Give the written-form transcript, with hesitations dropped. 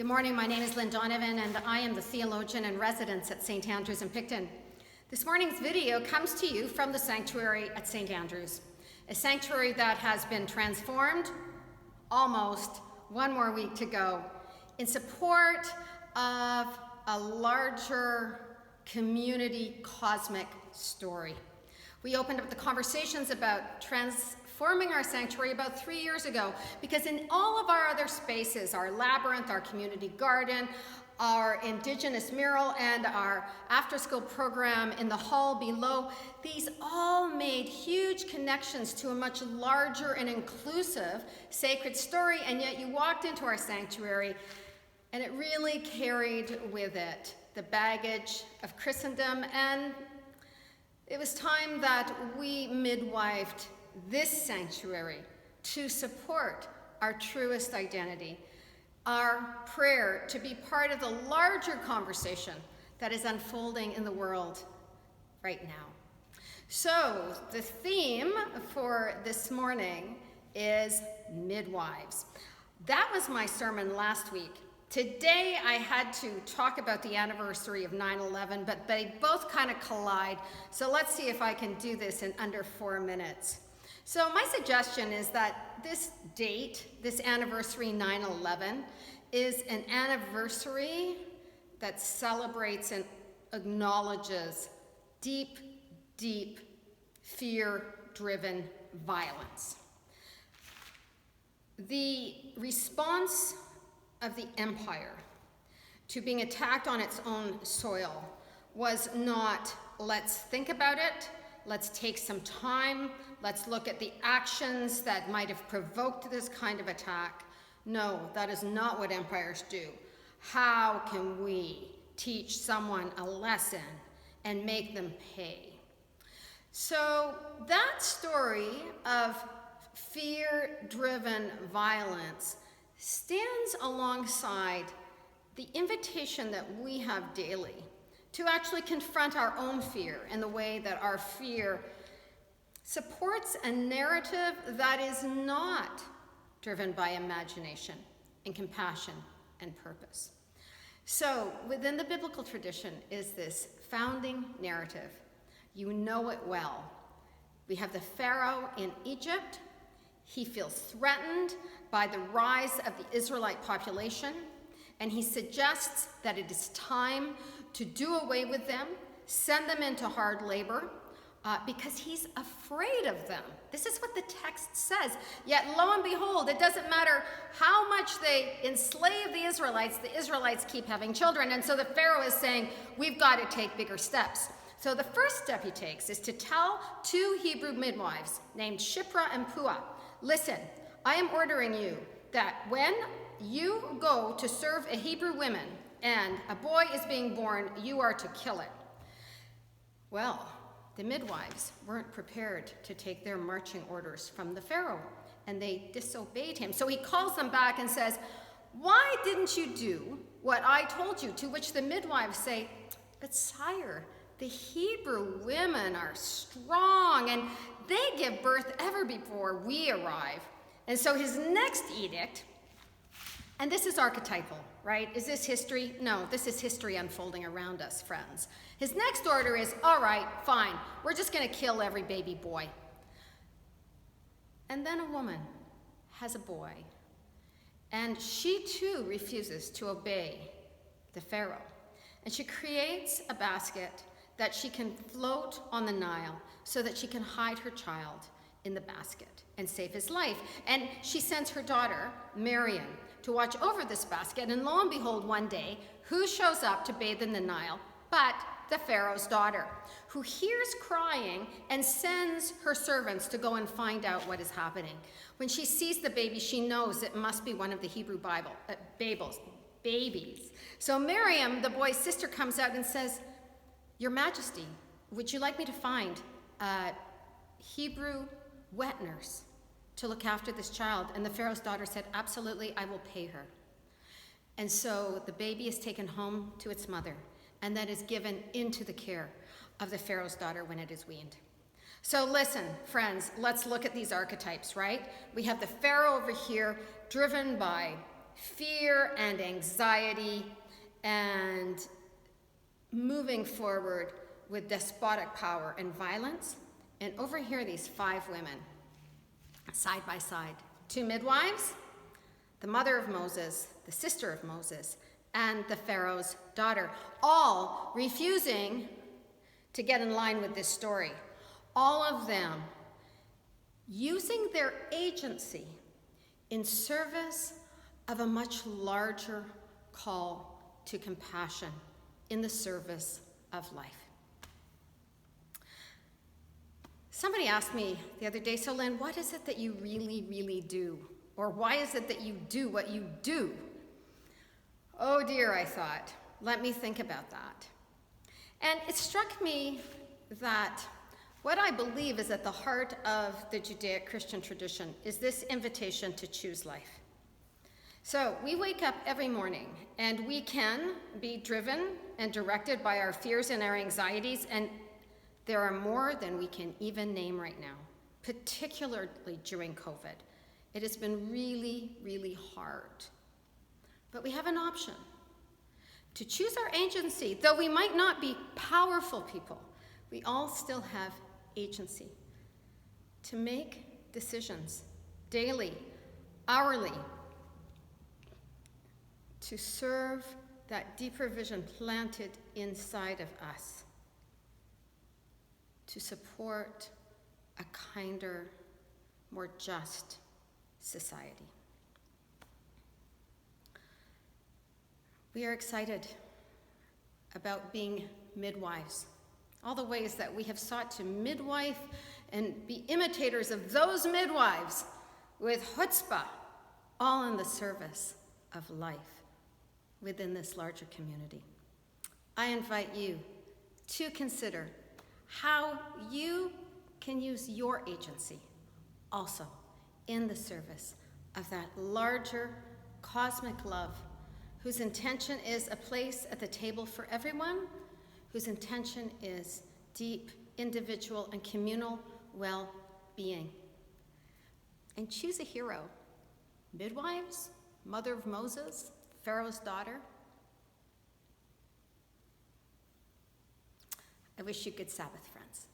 Good morning, my name is Lynn Donovan and I am the theologian in residence at St. Andrews in Picton. This morning's video comes to you from the sanctuary at St. Andrews, a sanctuary that has been transformed, almost one more week to go, in support of a larger community cosmic story. We opened up the conversations about transforming our sanctuary about 3 years ago, because in all of our other spaces, our labyrinth, our community garden, our indigenous mural, and our after-school program in the hall below, these all made huge connections to a much larger and inclusive sacred story, and yet you walked into our sanctuary and it really carried with it the baggage of Christendom, and it was time that we midwifed this sanctuary to support our truest identity, our prayer to be part of the larger conversation that is unfolding in the world right now. So the theme for this morning is midwives. That was my sermon last week. Today I had to talk about the anniversary of 9/11, but they both kind of collide. So let's see if I can do this in under 4 minutes. So my suggestion is that this date, this anniversary 9/11, is an anniversary that celebrates and acknowledges deep, deep fear-driven violence. The response of the empire to being attacked on its own soil was not, let's think about it, let's take some time, let's look at the actions that might have provoked this kind of attack. No, that is not what empires do. How can we teach someone a lesson and make them pay? So that story of fear-driven violence stands alongside the invitation that we have daily to actually confront our own fear in the way that our fear supports a narrative that is not driven by imagination and compassion and purpose. So within the biblical tradition is this founding narrative. You know it well. We have the Pharaoh in Egypt. He feels threatened by the rise of the Israelite population, and he suggests that it is time to do away with them, send them into hard labor, because he's afraid of them. This is what the text says. Yet lo and behold, it doesn't matter how much they enslave the Israelites keep having children. And so the Pharaoh is saying, we've got to take bigger steps. So the first step he takes is to tell 2 Hebrew midwives named Shiphrah and Puah, listen, I am ordering you that when you go to serve a Hebrew woman and a boy is being born, you are to kill it. Well, the midwives weren't prepared to take their marching orders from the Pharaoh, and they disobeyed him. So he calls them back and says, why didn't you do what I told you? To which the midwives say, but sire, the Hebrew women are strong and they give birth ever before we arrive. And so his next edict, and this is archetypal, right? Is this history? No, this is history unfolding around us, friends. His next order is, all right, fine, we're just going to kill every baby boy. And then a woman has a boy, and she too refuses to obey the Pharaoh. And she creates a basket that she can float on the Nile so that she can hide her child in the basket and save his life. And she sends her daughter, Miriam, to watch over this basket. And lo and behold, one day, who shows up to bathe in the Nile but the Pharaoh's daughter, who hears crying and sends her servants to go and find out what is happening. When she sees the baby, she knows it must be one of the Hebrew babies. So Miriam, the boy's sister, comes out and says, Your Majesty, would you like me to find a Hebrew wet nurse to look after this child? And the Pharaoh's daughter said, absolutely, I will pay her. And so the baby is taken home to its mother and then is given into the care of the Pharaoh's daughter when it is weaned. So listen, friends, let's look at these archetypes, right? We have the Pharaoh over here, driven by fear and anxiety and moving forward with despotic power and violence. And over here, these 5 women, side by side, 2 midwives, the mother of Moses, the sister of Moses, and the Pharaoh's daughter, all refusing to get in line with this story. All of them using their agency in service of a much larger call to compassion in the service of life. Somebody asked me the other day, so Lynn, what is it that you really, really do? Or why is it that you do what you do? Oh dear, I thought. Let me think about that. And it struck me that what I believe is at the heart of the Judaic-Christian tradition is this invitation to choose life. So we wake up every morning and we can be driven and directed by our fears and our anxieties, and there are more than we can even name right now, particularly during COVID. It has been really, really hard. But we have an option to choose our agency. Though we might not be powerful people, we all still have agency to make decisions daily, hourly, to serve that deeper vision planted inside of us, to support a kinder, more just society. We are excited about being midwives, all the ways that we have sought to midwife and be imitators of those midwives with chutzpah, all in the service of life within this larger community. I invite you to consider how you can use your agency also in the service of that larger cosmic love, whose intention is a place at the table for everyone, whose intention is deep, individual, and communal well-being. And choose a hero. Midwives, mother of Moses, Pharaoh's daughter. I wish you good Sabbath, friends.